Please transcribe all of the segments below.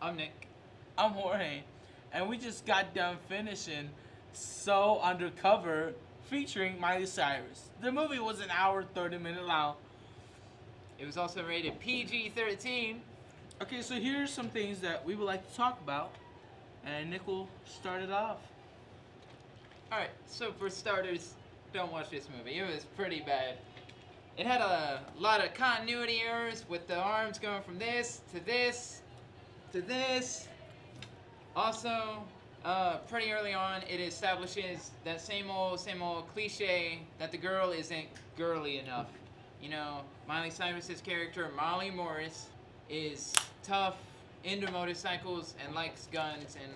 I'm Nick. I'm Jorge, and we just got done finishing So Undercover featuring Miley Cyrus. The movie was an hour 30-minute long. It was also rated PG-13. Okay, so here's some things that we would like to talk about, and Nick will start it off. Alright, so for starters, don't watch this movie. It was pretty bad. It had a lot of continuity errors with the arms going from this to this to this. Also, pretty early on, it establishes that same old cliche that the girl isn't girly enough. You know, Miley Cyrus's character, Molly Morris, is tough, into motorcycles, and likes guns, and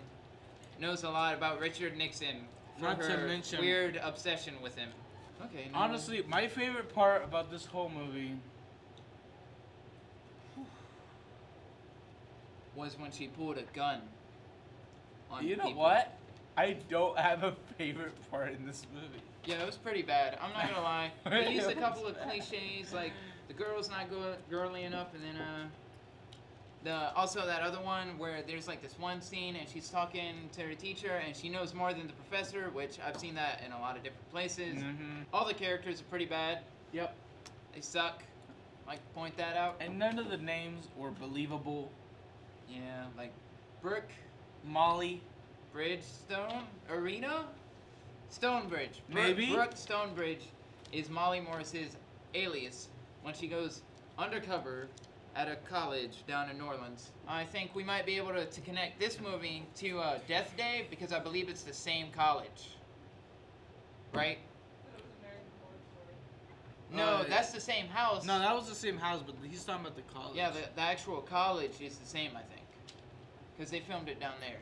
knows a lot about Richard Nixon for Not to her mention- weird obsession with him. Okay. No. Honestly, my favorite part about this whole movie was when she pulled a gun on you know people. what? I don't have a favorite part in this movie. Yeah, it was pretty bad. I'm not gonna lie. They used a couple of cliches, like the girl's not girly enough, and then also that other one where there's like this one scene and she's talking to her teacher and she knows more than the professor, which I've seen that in a lot of different places. Mm-hmm. All the characters are pretty bad. Yep. They suck. Like point that out. And none of the names were believable. Yeah, like Brooke, Molly. Bridgestone, Arena, Stonebridge. Maybe. Brooke Stonebridge is Molly Morris's alias when she goes undercover at a college down in New Orleans. I think we might be able to connect this movie to Death Day because I believe it's the same college. Right? No, Yeah. that's the same house. No, that was the same house, but he's talking about the college. Yeah, the actual college is the same, I think. Because they filmed it down there.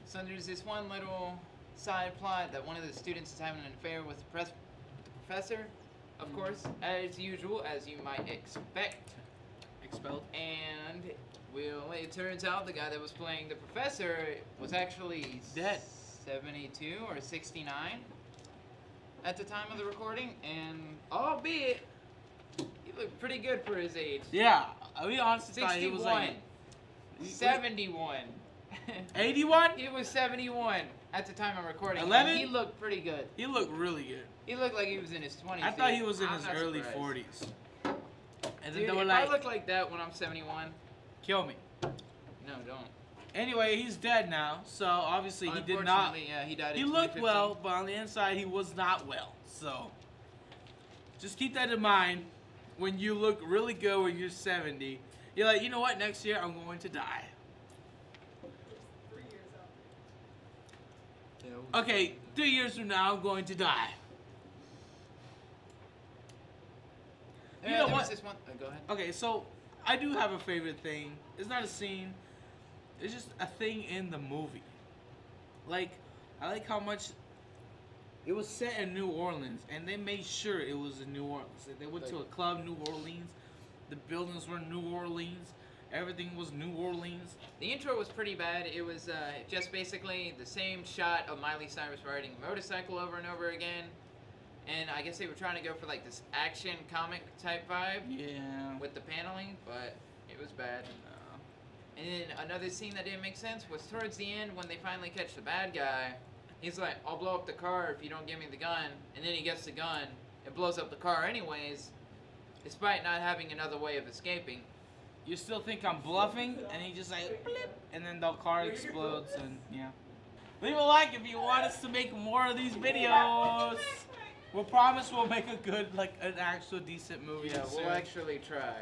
So there's this one little side plot that one of the students is having an affair with the professor, of course, as usual, as you might expect. Expelled. And, well, it turns out the guy that was playing the professor was actually dead. 72 or 69 at the time of the recording, and albeit, he looked pretty good for his age. Yeah, we honestly thought 61. he was like 71. 81. He was 71 at the time of recording. 11? And he looked pretty good. He looked really good. He looked like he was in his 20s. I thought he was in I'm his not early surprised. 40s. And then Dude, they were if like, I look like that when I'm 71, "Kill me." no, don't. Anyway, he's dead now, so obviously he did not. Unfortunately, yeah, he died in He looked 2015. well, but on the inside he was not well. So just keep that in mind when you look really good when you're 70. You're like, you know what? Next year I'm going to die. Okay, 3 years from now I'm going to die. You know there what? was this one. Go ahead. Okay, so I do have a favorite thing. It's not a scene. It's just a thing in the movie. Like, I like how much it was set in New Orleans, and they made sure it was in New Orleans. They went to a club, New Orleans. The buildings were New Orleans. Everything was New Orleans. The intro was pretty bad. It was just basically the same shot of Miley Cyrus riding a motorcycle over and over again. And I guess they were trying to go for like this action comic type vibe Yeah. with the paneling, but it was bad. And then another scene that didn't make sense was towards the end when they finally catch the bad guy. He's like, "I'll blow up the car if you don't give me the gun." And then he gets the gun. It blows up the car anyways, despite not having another way of escaping. You still think I'm bluffing, and he just like, blip, and then the car explodes, and yeah. Leave a like if you want us to make more of these videos. We'll promise we'll make a good, like, an actual decent movie. Yeah, soon. we'll actually try.